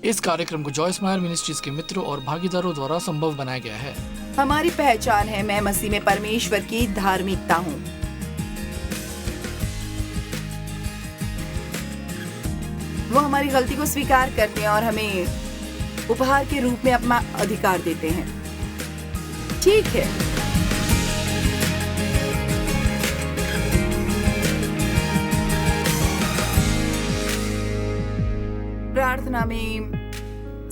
इस कार्यक्रम को जॉय स्माइल मिनिस्ट्रीज के मित्रों और भागीदारों द्वारा संभव बनाया गया है। हमारी पहचान है, मैं मसीह में परमेश्वर की धार्मिकता हूँ। वो हमारी गलती को स्वीकार करते हैं और हमें उपहार के रूप में अपना अधिकार देते हैं। ठीक है, प्रार्थना में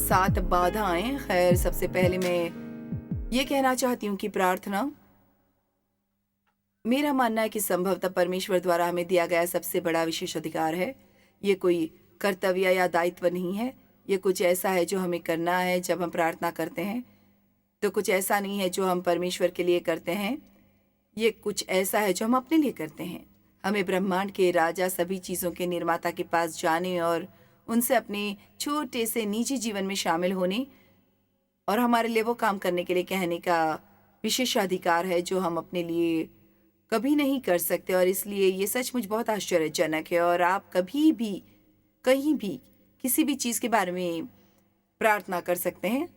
7 बाधाएं। खैर, सबसे पहले मैं ये कहना चाहती हूँ कि प्रार्थना, मेरा मानना है कि संभवतः परमेश्वर द्वारा हमें दिया गया सबसे बड़ा विशेष अधिकार है। ये कोई कर्तव्य या दायित्व नहीं है। ये कुछ ऐसा है जो हमें करना है जब हम प्रार्थना करते हैं, तो कुछ ऐसा नहीं है जो हम परमेश्वर के लिए करते हैं। ये कुछ ऐसा है जो हम अपने लिए करते हैं। हमें ब्रह्मांड के राजा, सभी चीज़ों के निर्माता के पास जाने और उनसे अपने छोटे से निजी जीवन में शामिल होने और हमारे लिए वो काम करने के लिए कहने का विशेषाधिकार है जो हम अपने लिए कभी नहीं कर सकते। और इसलिए ये सचमुच बहुत आश्चर्यजनक है। और आप कभी भी, कहीं भी, किसी भी चीज़ के बारे में प्रार्थना कर सकते हैं।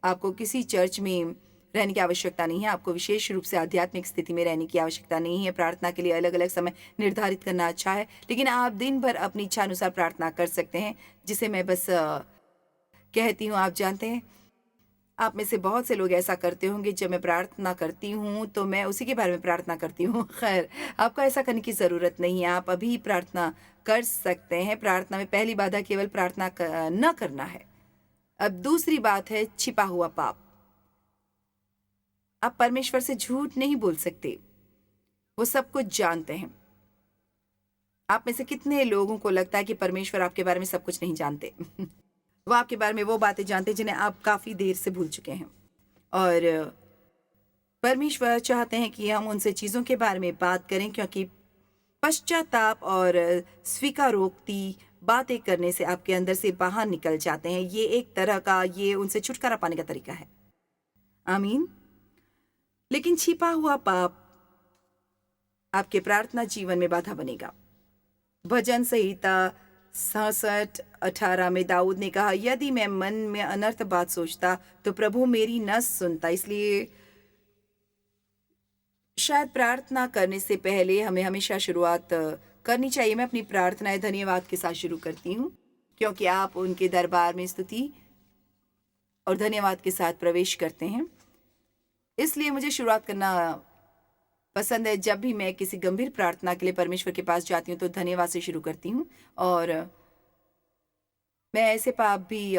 आपको किसी चर्च में रहने की आवश्यकता नहीं है। आपको विशेष रूप से आध्यात्मिक स्थिति में रहने की आवश्यकता नहीं है। प्रार्थना के लिए अलग अलग समय निर्धारित करना अच्छा है, लेकिन आप दिन भर अपनी इच्छा अनुसार प्रार्थना कर सकते हैं, जिसे मैं बस कहती हूँ। आप जानते हैं, आप में से बहुत से लोग ऐसा करते होंगे, जब मैं प्रार्थना करती हूँ तो मैं उसी के बारे में प्रार्थना करती हूँ। खैर, आपको ऐसा करने की ज़रूरत नहीं है। आप अभी प्रार्थना कर सकते हैं। प्रार्थना में पहली बाधा केवल प्रार्थना न करना है। अब दूसरी बात है छिपा हुआ पाप। आप परमेश्वर से झूठ नहीं बोल सकते। वो सब कुछ जानते हैं। आप में से कितने लोगों को लगता है कि परमेश्वर आपके बारे में सब कुछ नहीं जानते? वो आपके बारे में वो बातें जानते हैं जिन्हें आप काफ़ी देर से भूल चुके हैं। और परमेश्वर चाहते हैं कि हम उनसे चीज़ों के बारे में बात करें, क्योंकि पश्चाताप और स्वीकारोक्ति बातें करने से आपके अंदर से बाहर निकल जाते हैं। ये एक तरह का, ये उनसे छुटकारा पाने का तरीका है। आमीन। लेकिन छिपा हुआ पाप आपके प्रार्थना जीवन में बाधा बनेगा। भजन संहिता 66:18 में दाऊद ने कहा, यदि मैं मन में अनर्थ बात सोचता तो प्रभु मेरी न सुनता। इसलिए शायद प्रार्थना करने से पहले हमें हमेशा शुरुआत करनी चाहिए। मैं अपनी प्रार्थनाएं धन्यवाद के साथ शुरू करती हूँ, क्योंकि आप उनके दरबार में स्तुति और धन्यवाद के साथ प्रवेश करते हैं। इसलिए मुझे शुरुआत करना पसंद है। जब भी मैं किसी गंभीर प्रार्थना के लिए परमेश्वर के पास जाती हूँ तो धन्यवाद से शुरू करती हूँ। और मैं ऐसे पाप भी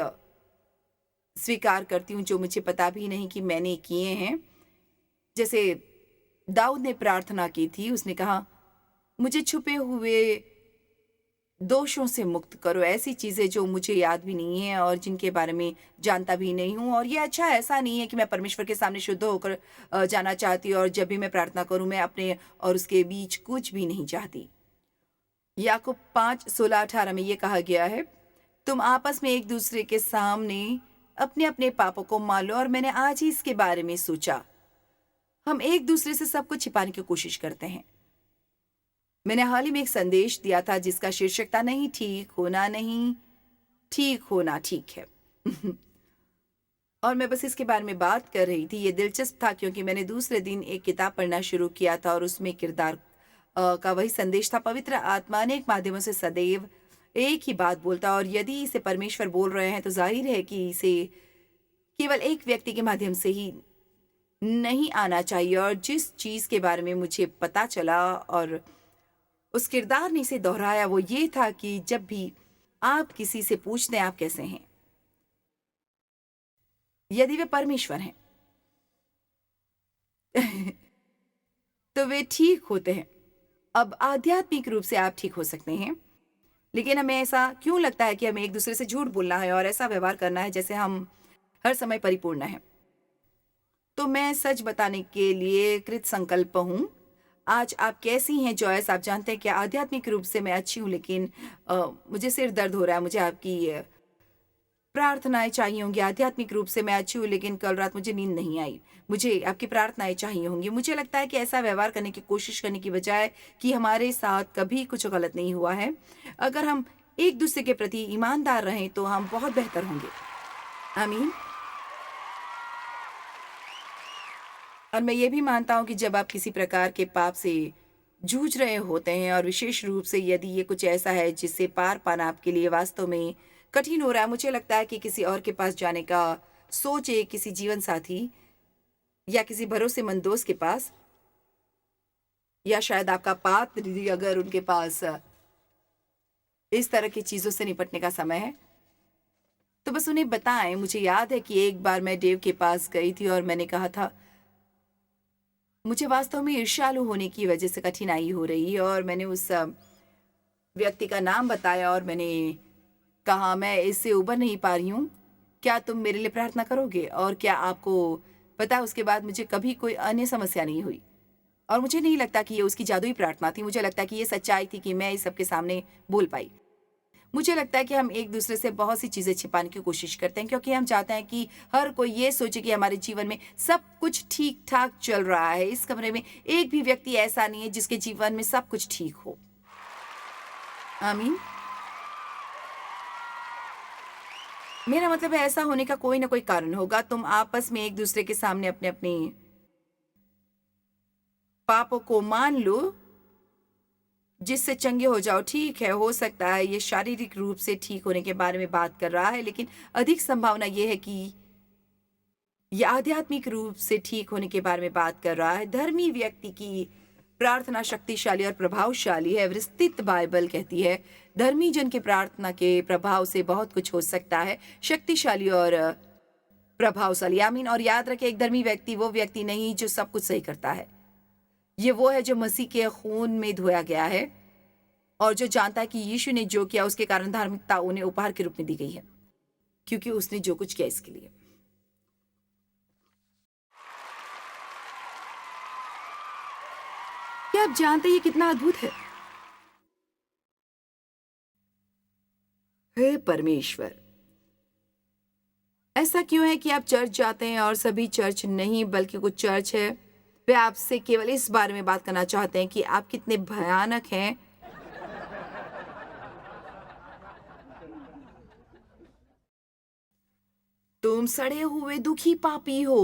स्वीकार करती हूँ जो मुझे पता भी नहीं कि मैंने किए हैं। जैसे दाऊद ने प्रार्थना की थी, उसने कहा, मुझे छुपे हुए दोषों से मुक्त करो, ऐसी चीज़ें जो मुझे याद भी नहीं है और जिनके बारे में जानता भी नहीं हूँ। और ये अच्छा, ऐसा नहीं है कि मैं परमेश्वर के सामने शुद्ध होकर जाना चाहती और जब भी मैं प्रार्थना करूँ मैं अपने और उसके बीच कुछ भी नहीं चाहती। याकूब 5:16-18 में ये कहा गया है, तुम आपस में एक दूसरे के सामने अपने अपने पापों को मान लो। और मैंने आज ही इसके बारे में सोचा, हम एक दूसरे से सब कुछ छिपाने की कोशिश करते हैं। मैंने हाल ही में एक संदेश दिया था जिसका शीर्षक था, नहीं ठीक होना, नहीं ठीक होना ठीक है। और मैं बस इसके बारे में बात कर रही थी। ये दिलचस्प था क्योंकि मैंने दूसरे दिन एक किताब पढ़ना शुरू किया था और उसमें किरदार का वही संदेश था। पवित्र आत्मा अनेक माध्यमों से सदैव एक ही बात बोलता, और यदि इसे परमेश्वर बोल रहे हैं तो जाहिर है कि इसे केवल एक व्यक्ति के माध्यम से ही नहीं आना चाहिए। और जिस चीज़ के बारे में मुझे पता चला और उस किरदार ने इसे दोहराया, वो ये था कि जब भी आप किसी से पूछते हैं आप कैसे हैं, यदि वे परमेश्वर हैं तो वे ठीक होते हैं। अब आध्यात्मिक रूप से आप ठीक हो सकते हैं, लेकिन हमें ऐसा क्यों लगता है कि हमें एक दूसरे से झूठ बोलना है और ऐसा व्यवहार करना है जैसे हम हर समय परिपूर्ण हैं। तो मैं सच बताने के लिए कृत संकल्प हूँ। आज आप कैसी हैं जॉयस? आप जानते हैं कि आध्यात्मिक रूप से मैं अच्छी हूँ, लेकिन मुझे सिर दर्द हो रहा है। मुझे आपकी प्रार्थनाएं चाहिए होंगी। आध्यात्मिक रूप से मैं अच्छी हूँ, लेकिन कल रात मुझे नींद नहीं आई। मुझे आपकी प्रार्थनाएं चाहिए होंगी। मुझे लगता है कि ऐसा व्यवहार करने की कोशिश करने की बजाय कि हमारे साथ कभी कुछ गलत नहीं हुआ है, अगर हम एक दूसरे के प्रति ईमानदार रहें तो हम बहुत बेहतर होंगे। आमीन। और मैं ये भी मानता हूँ कि जब आप किसी प्रकार के पाप से जूझ रहे होते हैं और विशेष रूप से यदि ये कुछ ऐसा है जिससे पार पाना आपके लिए वास्तव में कठिन हो रहा है, मुझे लगता है कि किसी और के पास जाने का सोचे, किसी जीवन साथी या किसी भरोसेमंद दोस्त के पास, या शायद आपका पात्र भी अगर उनके पास इस तरह की चीज़ों से निपटने का समय है, तो बस उन्हें बताएं। मुझे याद है कि एक बार मैं डेव के पास गई थी और मैंने कहा था, मुझे वास्तव में ईर्ष्यालु होने की वजह से कठिनाई हो रही है, और मैंने उस व्यक्ति का नाम बताया और मैंने कहा, मैं इससे उबर नहीं पा रही हूँ, क्या तुम मेरे लिए प्रार्थना करोगे? और क्या आपको पता है, उसके बाद मुझे कभी कोई अन्य समस्या नहीं हुई। और मुझे नहीं लगता कि ये उसकी जादुई प्रार्थना थी, मुझे लगता है कि ये सच्चाई थी कि मैं इस सबके सामने बोल पाई। मुझे लगता है कि हम एक दूसरे से बहुत सी चीज़ें छिपाने की कोशिश करते हैं क्योंकि हम चाहते हैं कि हर कोई ये सोचे कि हमारे जीवन में सब कुछ ठीक ठाक चल रहा है। इस कमरे में एक भी व्यक्ति ऐसा नहीं है जिसके जीवन में सब कुछ ठीक हो। आमीन। मेरा मतलब है, ऐसा होने का कोई ना कोई कारण होगा। तुम आपस में एक दूसरे के सामने अपने अपने पापों को मान लो, जिससे चंगे हो जाओ। ठीक है, हो सकता है ये शारीरिक रूप से ठीक होने के बारे में बात कर रहा है, लेकिन अधिक संभावना ये है कि ये आध्यात्मिक रूप से ठीक होने के बारे में बात कर रहा है। धर्मी व्यक्ति की प्रार्थना शक्तिशाली और प्रभावशाली है। विस्तृत बाइबल कहती है, धर्मी जन के प्रार्थना के प्रभाव से बहुत कुछ हो सकता है, शक्तिशाली और प्रभावशाली। आमीन। और याद रखें, एक धर्मी व्यक्ति वो व्यक्ति नहीं जो सब कुछ सही करता है। ये वो है जो मसीह के खून में धोया गया है और जो जानता है कि यीशु ने जो किया उसके कारण धार्मिकता उन्हें उपहार के रूप में दी गई है, क्योंकि उसने जो कुछ किया इसके लिए। क्या आप जानते हैं ये कितना अद्भुत है? हे परमेश्वर, ऐसा क्यों है कि आप चर्च जाते हैं और सभी चर्च नहीं बल्कि कुछ चर्च है वे आपसे केवल इस बारे में बात करना चाहते हैं कि आप कितने भयानक हैं। तुम सड़े हुए दुखी पापी हो।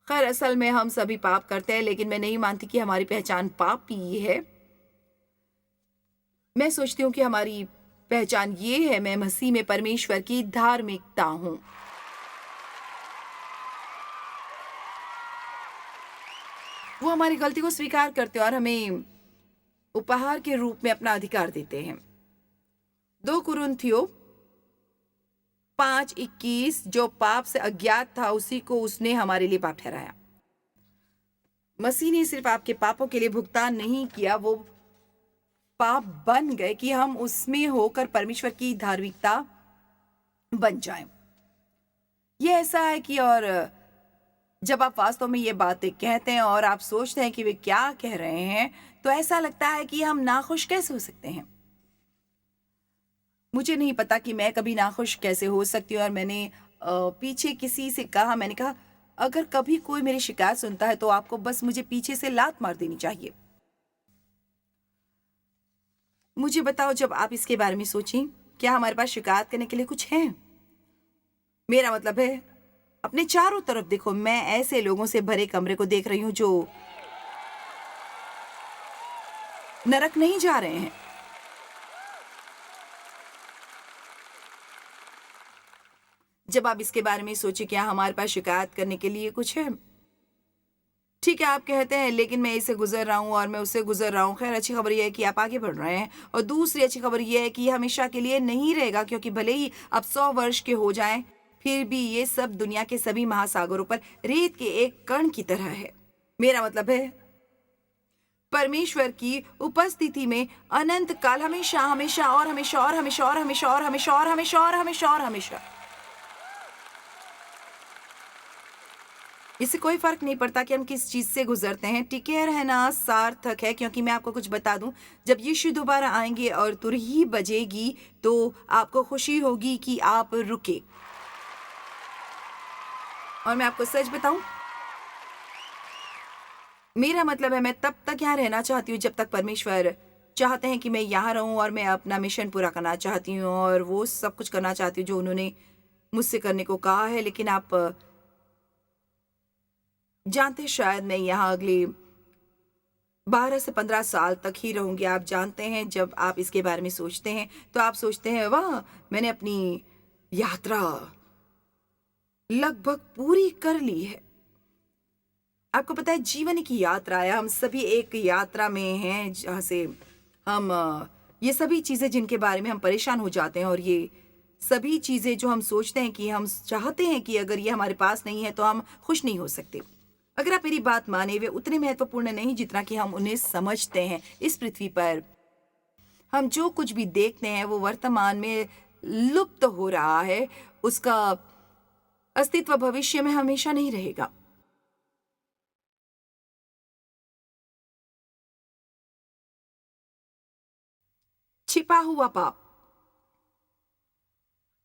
खैर, असल में हम सभी पाप करते हैं, लेकिन मैं नहीं मानती कि हमारी पहचान पापी है। मैं सोचती हूँ कि हमारी पहचान ये है, मैं मसीह में परमेश्वर की धार्मिकता हूं। वो हमारी गलती को स्वीकार करते हैं और हमें उपहार के रूप में अपना अधिकार देते हैं। 2 कुरिन्थियों 5:21, जो पाप से अज्ञात था उसी को उसने हमारे लिए पाप ठहराया। मसीह ने सिर्फ आपके पापों के लिए भुगतान नहीं किया, वो पाप बन गए कि हम उसमें होकर परमेश्वर की धार्मिकता बन जाएं। ये ऐसा है कि और जब आप वास्तव में ये बातें कहते हैं और आप सोचते हैं कि वे क्या कह रहे हैं, तो ऐसा लगता है कि हम नाखुश कैसे हो सकते हैं। मुझे नहीं पता कि मैं कभी नाखुश कैसे हो सकती हूँ। और मैंने पीछे किसी से कहा, मैंने कहा, अगर कभी कोई मेरी शिकायत सुनता है तो आपको बस मुझे पीछे से लात मार देनी चाहिए। मुझे बताओ, जब आप इसके बारे में सोचें, क्या हमारे पास शिकायत करने के लिए कुछ है? मेरा मतलब है, अपने चारों तरफ देखो। मैं ऐसे लोगों से भरे कमरे को देख रही हूं जो नरक नहीं जा रहे हैं। जब आप इसके बारे में सोचें, क्या हमारे पास शिकायत करने के लिए कुछ है? ठीक है, आप कहते हैं, लेकिन मैं इसे गुजर रहा हूँ और मैं उससे गुजर रहा हूँ। खैर, अच्छी खबर यह है कि आप आगे बढ़ रहे हैं, और दूसरी अच्छी खबर यह है कि ये हमेशा के लिए नहीं रहेगा, क्योंकि भले ही आप 100 वर्ष के हो जाएं, फिर भी ये सब दुनिया के सभी महासागरों पर रेत के एक कण की तरह है। मेरा मतलब है, परमेश्वर की उपस्थिति में अनंत काल, हमेशा हमेशा और हमेशा और हमेशा और हमेशा और हमेशा और हमेशा और हमेशा और हमेशा। इससे कोई फर्क नहीं पड़ता कि हम किस चीज से गुजरते हैं, टिके रहना सार्थक है। क्योंकि मैं आपको कुछ बता दूं, जब यीशु दोबारा आएंगे और तुरही बजेगी तो आपको खुशी होगी कि आप रुके। और मैं आपको सच बताऊं, मेरा मतलब है, मैं तब तक यहाँ रहना चाहती हूँ जब तक परमेश्वर चाहते हैं कि मैं यहाँ रहूँ और मैं अपना मिशन पूरा करना चाहती हूँ और वो सब कुछ करना चाहती हूँ जो उन्होंने मुझसे करने को कहा है, लेकिन आप जानते हैं शायद मैं यहाँ अगले 12 से 15 साल तक ही रहूँगी। आप जानते हैं जब आप इसके बारे में सोचते हैं तो आप सोचते हैं वाह, मैंने अपनी यात्रा लगभग पूरी कर ली है। आपको पता है जीवन एक यात्रा है, हम सभी एक यात्रा में हैं जहाँ से हम ये सभी चीज़ें जिनके बारे में हम परेशान हो जाते हैं और ये सभी चीज़ें जो हम सोचते हैं कि हम चाहते हैं कि अगर ये हमारे पास नहीं है तो हम खुश नहीं हो सकते। अगर आप मेरी बात माने, वे उतने महत्वपूर्ण नहीं जितना कि हम उन्हें समझते हैं। इस पृथ्वी पर हम जो कुछ भी देखते हैं वो वर्तमान में लुप्त हो रहा है, उसका अस्तित्व भविष्य में हमेशा नहीं रहेगा। छिपा हुआ पाप,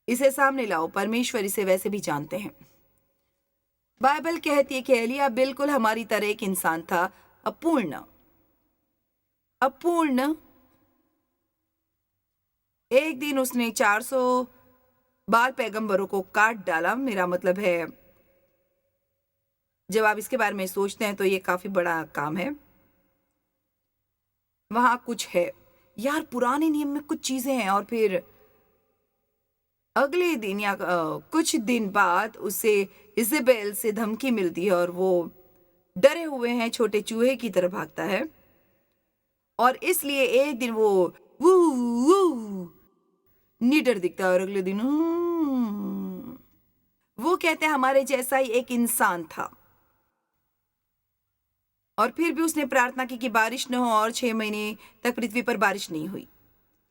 इसे सामने लाओ, परमेश्वर इसे वैसे भी जानते हैं। बाइबल कहती है कि एलिया बिल्कुल हमारी तरह एक इंसान था, अपूर्ण। अपूर्ण। एक दिन उसने 400 बाल पैगंबरों को काट डाला। मेरा मतलब है जब आप इसके बारे में सोचते हैं तो ये काफी बड़ा काम है। वहां कुछ है यार, पुराने नियम में कुछ चीजें हैं और फिर अगले दिन या कुछ दिन बाद उसे इजेबेल से धमकी मिलती है और वो डरे हुए हैं छोटे चूहे की तरह भागता है और इसलिए एक दिन वो वू वू निडर दिखता है और अगले दिन वो कहते हैं हमारे जैसा ही एक इंसान था। और फिर भी उसने प्रार्थना की कि बारिश न हो और 6 महीने तक पृथ्वी पर बारिश नहीं हुई।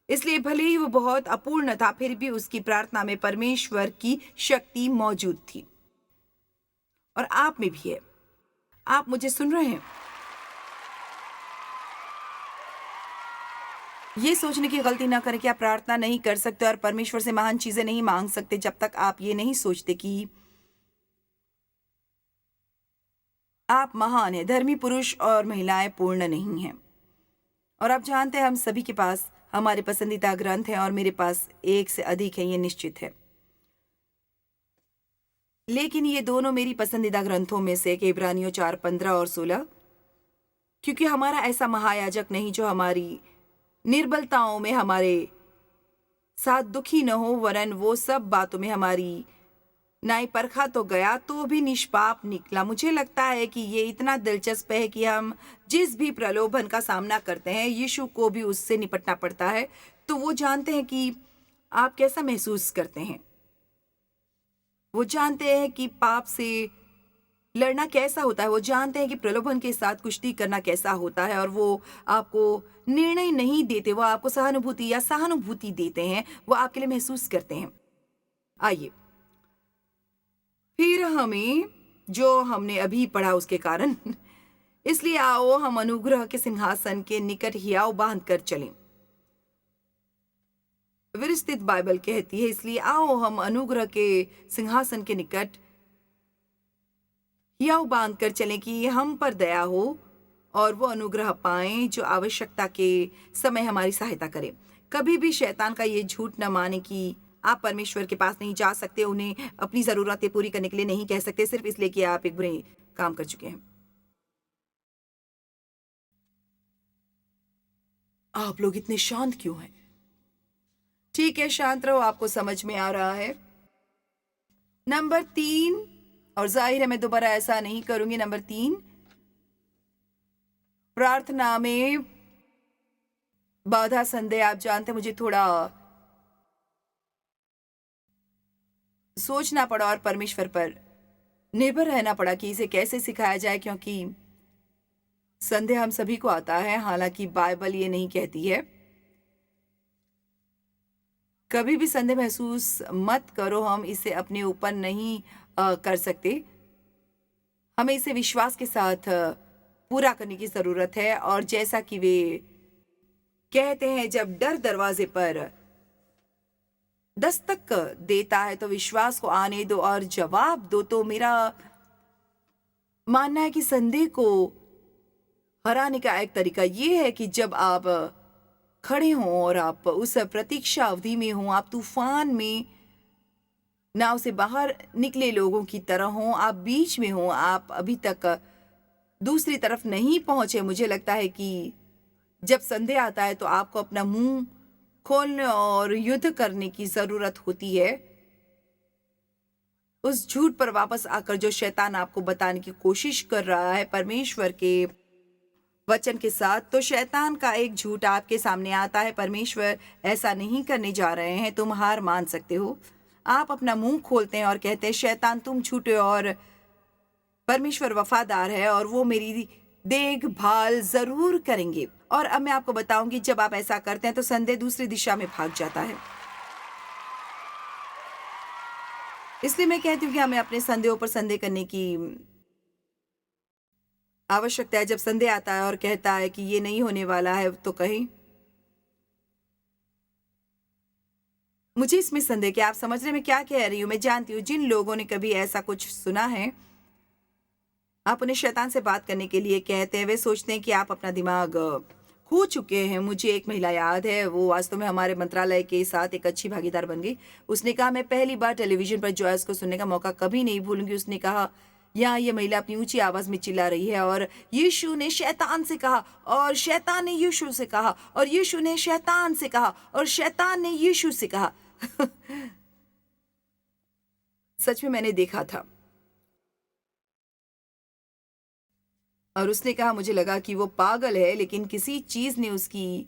इसलिए भले ही वो बहुत अपूर्ण था, फिर भी उसकी प्रार्थना में परमेश्वर की शक्ति मौजूद थी और आप में भी है। आप मुझे सुन रहे हैं? ये सोचने की गलती ना करें कि आप प्रार्थना नहीं कर सकते और परमेश्वर से महान चीजें नहीं मांग सकते जब तक आप ये नहीं सोचते कि आप महान हैं। धर्मी पुरुष और महिलाएं पूर्ण नहीं हैं। और आप जानते हैं हम सभी के पास हमारे पसंदीदा ग्रंथ हैं और मेरे पास एक से अधिक है, ये निश्चित है। लेकिन ये दोनों मेरी पसंदीदा ग्रंथों में से एक इब्रानियों 4:15 और 16, क्योंकि हमारा ऐसा महायाजक नहीं जो हमारी निर्बलताओं में हमारे साथ दुखी न हो, वरन वो सब बातों में हमारी नाई परखा तो गया तो भी निष्पाप निकला। मुझे लगता है कि ये इतना दिलचस्प है कि हम जिस भी प्रलोभन का सामना करते हैं, यीशु को भी उससे निपटना पड़ता है। तो वो जानते हैं कि आप कैसा महसूस करते हैं। वो जानते हैं कि पाप से लड़ना कैसा होता है। वो जानते हैं कि प्रलोभन के साथ कुश्ती करना कैसा होता है और वो आपको निर्णय नहीं देते, वो आपको सहानुभूति या सहानुभूति देते हैं, वो आपके लिए महसूस करते हैं। आइए फिर हमें जो हमने अभी पढ़ा उसके कारण इसलिए आओ हम अनुग्रह के सिंहासन के निकट हियाव बांध कर चलें। विस्तृत बाइबल कहती है इसलिए आओ हम अनुग्रह के सिंहासन के निकट हियाव बांध कर चलें कि हम पर दया हो और वो अनुग्रह पाएं जो आवश्यकता के समय हमारी सहायता करे। कभी भी शैतान का ये झूठ न माने कि आप परमेश्वर के पास नहीं जा सकते, उन्हें अपनी जरूरतें पूरी करने के लिए नहीं कह सकते सिर्फ इसलिए कि आप एक बुरे काम कर चुके हैं। आप लोग इतने शांत क्यों हैं? ठीक है, शांत रहो, आपको समझ में आ रहा है। नंबर 3, और जाहिर है मैं दोबारा ऐसा नहीं करूंगी। नंबर 3, प्रार्थना में बाधा संदेह। आप जानते हैं मुझे थोड़ा सोचना पड़ा और परमेश्वर पर निर्भर रहना पड़ा कि इसे कैसे सिखाया जाए, क्योंकि संदेह हम सभी को आता है। हालांकि बाइबल ये नहीं कहती है। कभी भी संदेह महसूस मत करो, हम इसे अपने ऊपर नहीं कर सकते। हमें इसे विश्वास के साथ पूरा करने की जरूरत है। और जैसा कि वे कहते हैं, जब डर दरवाजे पर दस्तक देता है तो विश्वास को आने दो और जवाब दो। तो मेरा मानना है कि संदेह को हराने का एक तरीका ये है कि जब आप खड़े हों और आप उस प्रतीक्षा अवधि में हों, आप तूफान में नाव से बाहर निकले लोगों की तरह हों, आप बीच में हों, आप अभी तक दूसरी तरफ नहीं पहुंचे। मुझे लगता है कि जब संदेह आता है तो आपको अपना मुंह खोलने और युद्ध करने की जरूरत होती है उस झूठ पर वापस आकर जो शैतान आपको बताने की कोशिश कर रहा है परमेश्वर के वचन के साथ। तो शैतान का एक झूठ आपके सामने आता है, परमेश्वर ऐसा नहीं करने जा रहे हैं, तुम हार मान सकते हो। आप अपना मुंह खोलते हैं और कहते हैं शैतान तुम झूठे और परमेश्वर वफादार है और वो मेरी देखभाल जरूर करेंगे। और अब मैं आपको बताऊंगी जब आप ऐसा करते हैं तो संदेह दूसरी दिशा में भाग जाता है। इसलिए मैं कहती हूँ कि हमें अपने संदेहों पर संदेह करने की आवश्यकता है। जब संदेह आता है और कहता है कि ये नहीं होने वाला है तो कहें मुझे इसमें संदेह कि आप समझ रहे मैं क्या कह रही हूँ। मैं जानती हूँ जिन लोगों ने कभी ऐसा कुछ सुना है, आप उन्हें शैतान से बात करने के लिए कहते हैं, वे सोचते हैं कि आप अपना दिमाग खो चुके हैं। मुझे एक महिला याद है, वो वास्तव में हमारे मंत्रालय के साथ एक अच्छी भागीदार बन गई। उसने कहा मैं पहली बार टेलीविजन पर जॉयस को सुनने का मौका कभी नहीं भूलूंगी। उसने कहा यहाँ ये महिला अपनी ऊंची आवाज में चिल्ला रही है और यीशु ने शैतान से कहा और शैतान ने यीशु से कहा और यीशु ने शैतान से कहा और शैतान ने यीशु से कहा। सच में मैंने देखा था। और उसने कहा मुझे लगा कि वो पागल है, लेकिन किसी चीज ने उसकी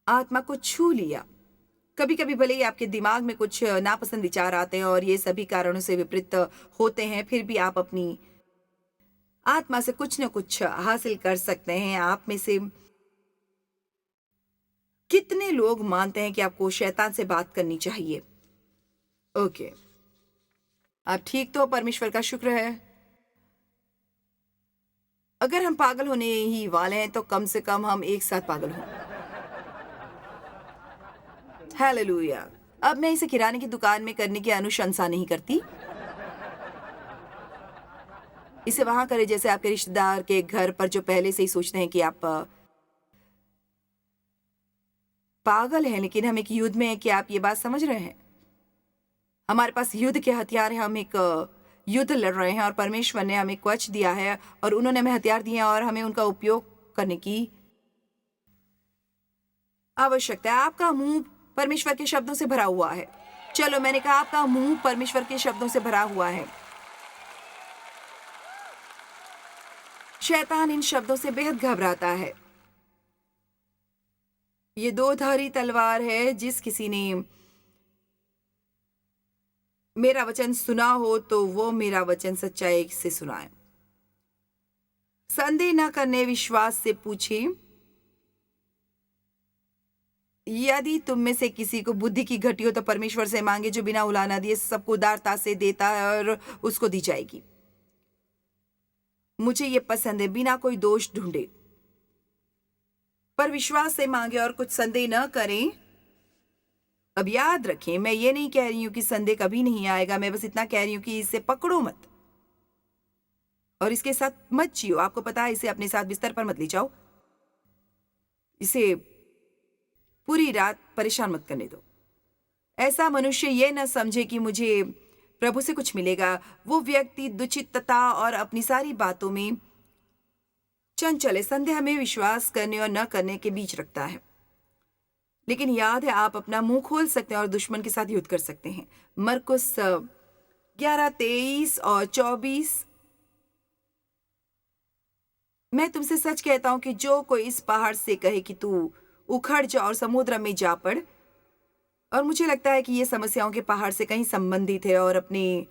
आत्मा को छू लिया। कभी कभी भले ही आपके दिमाग में कुछ नापसंद विचार आते हैं और ये सभी कारणों से विपरीत होते हैं, फिर भी आप अपनी आत्मा से कुछ न कुछ हासिल कर सकते हैं। आप में से कितने लोग मानते हैं कि आपको शैतान से बात करनी चाहिए? ओके, आप ठीक तो परमेश्वर का शुक्र है। अगर हम पागल होने ही वाले हैं तो कम से कम हम एक साथ पागल हों। हालेलुया। अब मैं इसे किराने की दुकान में करने की अनुशंसा नहीं करती। इसे वहां करें जैसे आपके रिश्तेदार के घर पर जो पहले से ही सोचते हैं कि आप पागल हैं। लेकिन हम एक युद्ध में हैं, कि आप ये बात समझ रहे हैं? हमारे पास युद्ध के हथियार हैं, हम एक युद्ध लड़ रहे हैं और परमेश्वर ने हमें कवच दिया है और उन्होंने हमें हथियार दिए हैं और हमें उनका उपयोग करने की आवश्यकता है। आपका मुंह परमेश्वर के शब्दों से भरा हुआ है। चलो, मैंने कहा आपका मुंह परमेश्वर के शब्दों से भरा हुआ है। शैतान इन शब्दों से बेहद घबराता है। ये दो धारी तलवार है। जिस किसी ने मेरा वचन सुना हो तो वो मेरा वचन सच्चाई से सुनाए। संदेह न करने, विश्वास से पूछे। यदि तुम में से किसी को बुद्धि की घटी हो तो परमेश्वर से मांगे, जो बिना उलाहना दिए सबको उदारता से देता है और उसको दी जाएगी। मुझे ये पसंद है, बिना कोई दोष ढूंढे पर विश्वास से मांगे और कुछ संदेह न करें। अब याद रखें, मैं ये नहीं कह रही हूं कि संदेह कभी नहीं आएगा। मैं बस इतना कह रही हूं कि इसे पकड़ो मत और इसके साथ मत जियो। आपको पता है, इसे अपने साथ बिस्तर पर मत ले जाओ। इसे पूरी रात परेशान मत करने दो। ऐसा मनुष्य ये न समझे कि मुझे प्रभु से कुछ मिलेगा। वो व्यक्ति दुचित्तता और अपनी सारी बातों में चंचल है। संदेह हमें विश्वास करने और न करने के बीच रखता है। लेकिन याद है, आप अपना मुंह खोल सकते हैं और दुश्मन के साथ युद्ध कर सकते हैं। मरकुस 11:23 और 24। मैं तुमसे सच कहता हूं कि जो कोई इस पहाड़ से कहे कि तू उखड़ जा और समुद्र में जा पड़। और मुझे लगता है कि ये समस्याओं के पहाड़ से कहीं संबंधित है। और अपने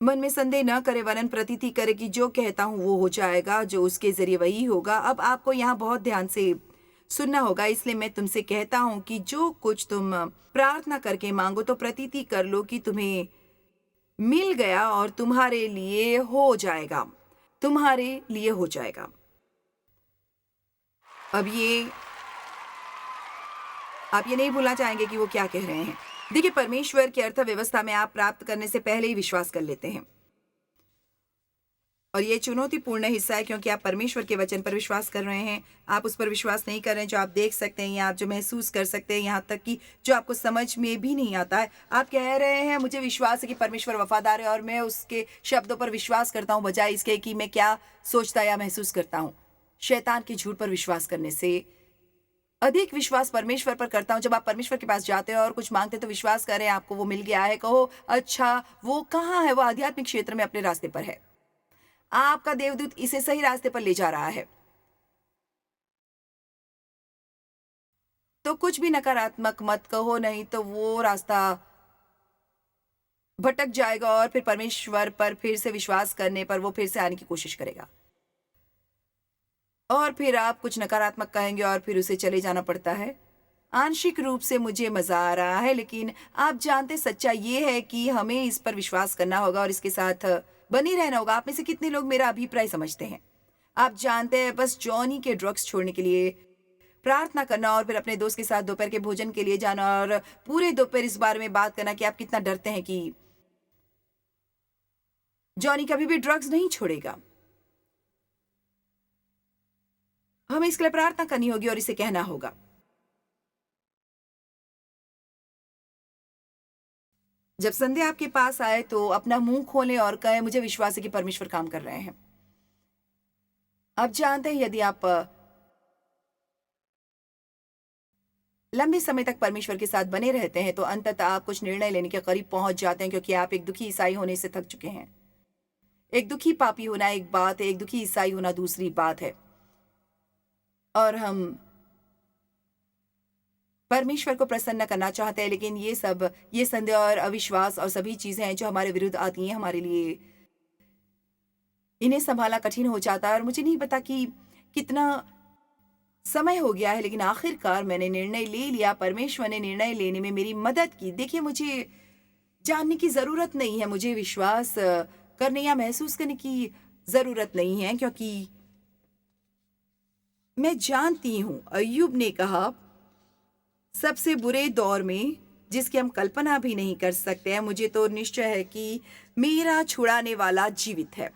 मन में संदेह न करे, वरन प्रतीति करे कि जो कहता हूं वो हो जाएगा, जो उसके जरिए वही होगा। अब आपको यहाँ बहुत ध्यान से सुनना होगा, इसलिए मैं तुमसे कहता हूं कि जो कुछ तुम प्रार्थना करके मांगो तो प्रतीति कर लो कि तुम्हें मिल गया और तुम्हारे लिए हो जाएगा। तुम्हारे लिए हो जाएगा। अब आप ये नहीं भूलना चाहेंगे कि वो क्या कह रहे हैं। देखिए, परमेश्वर की अर्थव्यवस्था में आप प्राप्त करने से पहले ही विश्वास कर लेते हैं। और ये चुनौतीपूर्ण हिस्सा है क्योंकि आप परमेश्वर के वचन पर विश्वास कर रहे हैं। आप उस पर विश्वास नहीं कर रहे हैं जो आप देख सकते हैं या आप जो महसूस कर सकते हैं, यहाँ तक कि जो आपको समझ में भी नहीं आता है। आप कह रहे हैं मुझे विश्वास है कि परमेश्वर वफादार है और मैं उसके शब्दों पर विश्वास करता हूँ बजाय इसके कि मैं क्या सोचता या महसूस करता हूँ। शैतान के झूठ पर विश्वास करने से अधिक विश्वास परमेश्वर पर करता हूँ। जब आप परमेश्वर के पास जाते हैं और कुछ मांगते हैं तो विश्वास करें आपको वो मिल गया है। कहो अच्छा वो कहाँ है? वो आध्यात्मिक क्षेत्र में अपने रास्ते पर है। आपका देवदूत इसे सही रास्ते पर ले जा रहा है। तो कुछ भी नकारात्मक मत कहो, नहीं तो वो रास्ता भटक जाएगा और फिर परमेश्वर पर फिर से विश्वास करने पर वो फिर से आने की कोशिश करेगा। और फिर आप कुछ नकारात्मक कहेंगे और फिर उसे चले जाना पड़ता है। आंशिक रूप से मुझे मज़ा आ रहा है, लेकिन आप जानते सच्चाई ये है कि हमें इस पर विश्वास करना होगा और इसके साथ बनी रहना होगा। आप में से कितने लोग मेरा अभिप्राय समझते हैं? आप जानते हैं बस जॉनी के ड्रग्स छोड़ने के लिए प्रार्थना करना और फिर अपने दोस्त के साथ दोपहर के भोजन के लिए जाना और पूरे दोपहर इस बारे में बात करना कि आप कितना डरते हैं कि जॉनी कभी भी ड्रग्स नहीं छोड़ेगा। हमें इसके लिए प्रार्थना करनी होगी और इसे कहना होगा। जब संध्या आपके पास आए तो अपना मुंह खोलें और कहें मुझे विश्वास है कि परमेश्वर काम कर रहे हैं। आप जानते हैं यदि आप लंबे समय तक परमेश्वर के साथ बने रहते हैं तो अंततः आप कुछ निर्णय लेने के करीब पहुंच जाते हैं क्योंकि आप एक दुखी ईसाई होने से थक चुके हैं। एक दुखी पापी होना एक बात है, एक दुखी ईसाई होना दूसरी बात है। और हम परमेश्वर को प्रसन्न करना चाहते हैं, लेकिन ये संदेह और अविश्वास और सभी चीजें हैं जो हमारे विरुद्ध आती हैं, हमारे लिए इन्हें संभालना कठिन हो जाता है। और मुझे नहीं पता कि कितना समय हो गया है, लेकिन आखिरकार मैंने निर्णय ले लिया। परमेश्वर ने निर्णय लेने में मेरी मदद की। देखिए, मुझे जानने की ज़रूरत नहीं है, मुझे विश्वास करने या महसूस करने की ज़रूरत नहीं है, क्योंकि मैं जानती हूँ। अय्यूब ने कहा, सबसे बुरे दौर में जिसकी हम कल्पना भी नहीं कर सकते हैं, मुझे तो निश्चय है कि मेरा छुड़ाने वाला जीवित है।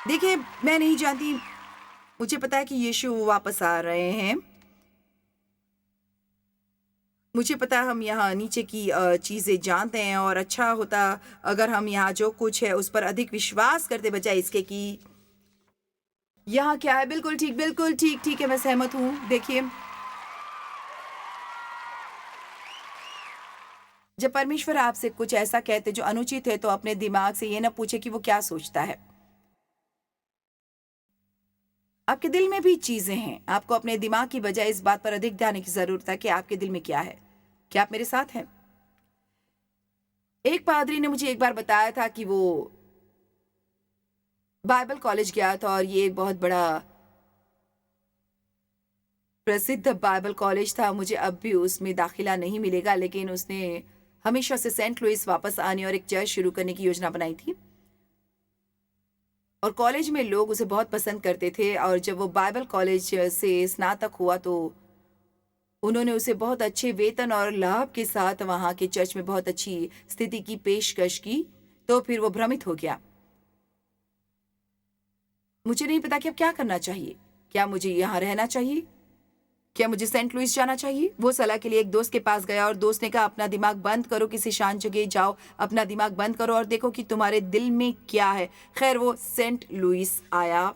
देखिए, मैं नहीं जानती, मुझे पता है कि यीशु वापस आ रहे हैं। मुझे पता है हम यहाँ नीचे की चीज़ें जानते हैं और अच्छा होता अगर हम यहाँ जो कुछ है उस पर अधिक विश्वास करते बजाय इसके कि यहाँ क्या है। बिल्कुल ठीक, बिल्कुल ठीक, ठीक है, मैं सहमत हूँ। देखिए, जब परमेश्वर आपसे कुछ ऐसा कहते जो अनुचित है तो अपने दिमाग से ये ना पूछे कि वो क्या सोचता है। आपके दिल में भी चीजें हैं। आपको अपने दिमाग की बजाय इस बात पर अधिक ध्यान देने की जरूरत है कि आपके दिल में क्या है। क्या आप मेरे साथ हैं? एक पादरी ने मुझे एक बार बताया था कि वो बाइबल कॉलेज गया था और ये एक बहुत बड़ा प्रसिद्ध बाइबल कॉलेज था। मुझे अब भी उसमें दाखिला नहीं मिलेगा, लेकिन उसने हमेशा से सेंट लुइस वापस आने और एक चर्च शुरू करने की योजना बनाई थी और कॉलेज में लोग उसे बहुत पसंद करते थे। और जब वो बाइबल कॉलेज से स्नातक हुआ तो उन्होंने उसे बहुत अच्छे वेतन और लाभ के साथ वहाँ के चर्च में बहुत अच्छी स्थिति की पेशकश की। तो फिर वो भ्रमित हो गया। मुझे नहीं पता कि अब क्या करना चाहिए। क्या मुझे यहाँ रहना चाहिए? क्या मुझे सेंट लुइस जाना चाहिए? वो सलाह के लिए एक दोस्त के पास गया और दोस्त ने कहा, अपना दिमाग बंद करो, किसी शांत जगह जाओ, अपना दिमाग बंद करो और देखो कि तुम्हारे दिल में क्या है। खैर, वो सेंट लुइस आया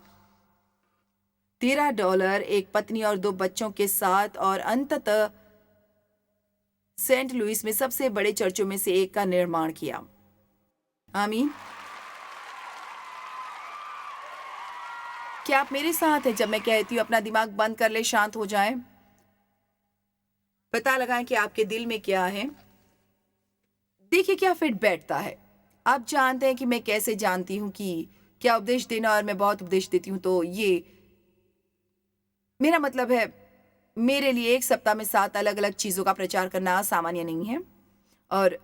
$13, एक पत्नी और 2 बच्चों के साथ, और अंततः सेंट लुइस में सबसे बड़े चर्चों में से एक का निर्माण किया। आमीन। क्या आप मेरे साथ हैं जब मैं कहती हूँ अपना दिमाग बंद कर ले, शांत हो जाएं? पता लगाएं कि आपके दिल में क्या है। देखिए क्या फिट बैठता है। आप जानते हैं कि मैं कैसे जानती हूँ कि क्या उपदेश देना, और मैं बहुत उपदेश देती हूँ, तो ये मेरा मतलब है मेरे लिए एक सप्ताह में 7 अलग अलग चीज़ों का प्रचार करना सामान्य नहीं है। और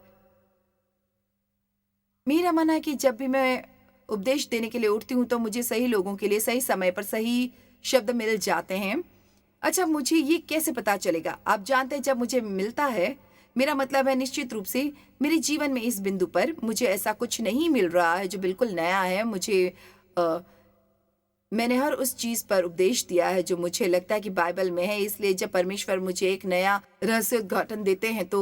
मेरा मानना है कि जब भी मैं उपदेश देने के लिए उठती हूँ तो मुझे सही लोगों के लिए सही समय पर सही शब्द मिल जाते हैं। अच्छा, मुझे ये कैसे पता चलेगा? आप जानते हैं, जब मुझे मिलता है मेरा मतलब है निश्चित रूप से मेरे जीवन में इस बिंदु पर मुझे ऐसा कुछ नहीं मिल रहा है जो बिल्कुल नया है। मैंने हर उस चीज़ पर उपदेश दिया है जो मुझे लगता है कि बाइबल में है, इसलिए जब परमेश्वर मुझे एक नया रहस्य उद्घाटन देते हैं तो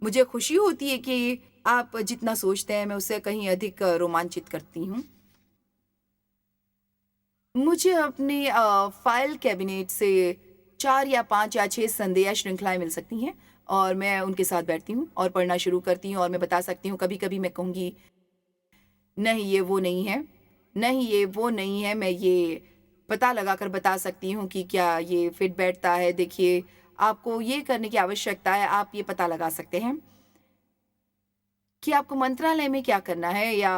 मुझे खुशी होती है कि आप जितना सोचते हैं मैं उससे कहीं अधिक रोमांचित करती हूँ। मुझे अपनी फाइल कैबिनेट से 4 या 5 या 6 संदेह या श्रृंखलाएँ मिल सकती हैं और मैं उनके साथ बैठती हूँ और पढ़ना शुरू करती हूँ और मैं बता सकती हूँ, कभी-कभी मैं कहूँगी, नहीं ये वो नहीं है, नहीं ये वो नहीं है, मैं ये पता लगाकर बता सकती हूँ कि क्या ये फिट बैठता है। देखिए, आपको ये करने की आवश्यकता है, आप ये पता लगा सकते हैं कि आपको मंत्रालय में क्या करना है या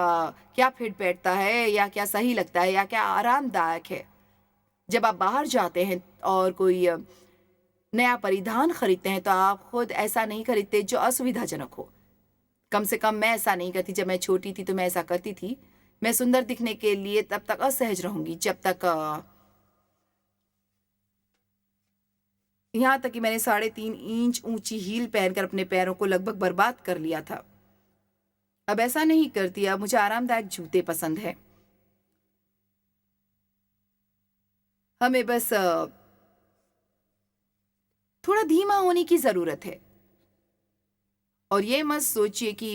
क्या फिट बैठता है या क्या सही लगता है या क्या आरामदायक है। जब आप बाहर जाते हैं और कोई नया परिधान खरीदते हैं तो आप खुद ऐसा नहीं खरीदते जो असुविधाजनक हो। कम से कम मैं ऐसा नहीं करती। जब मैं छोटी थी तो मैं ऐसा करती थी। मैं सुंदर दिखने के लिए तब तक असहज रहूँगी जब तक यहाँ तक कि मैंने 3.5 इंच ऊँची हील पहनकर अपने पैरों को लगभग बर्बाद कर लिया था। अब ऐसा नहीं करती, अब मुझे आरामदायक जूते पसंद हैं। हमें बस थोड़ा धीमा होने की ज़रूरत है। और ये मत सोचिए कि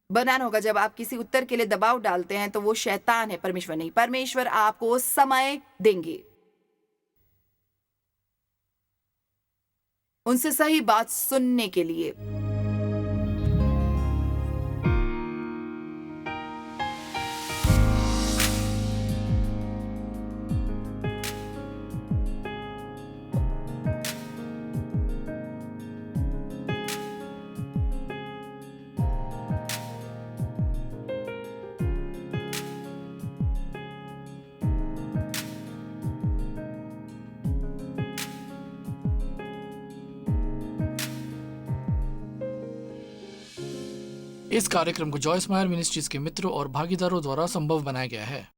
बनाना होगा। जब आप किसी उत्तर के लिए दबाव डालते हैं तो वो शैतान है, परमेश्वर नहीं। परमेश्वर आपको समय देंगे, उनसे सही बात सुनने के लिए। इस कार्यक्रम को जॉयस मायर मिनिस्ट्रीज के मित्रों और भागीदारों द्वारा संभव बनाया गया है।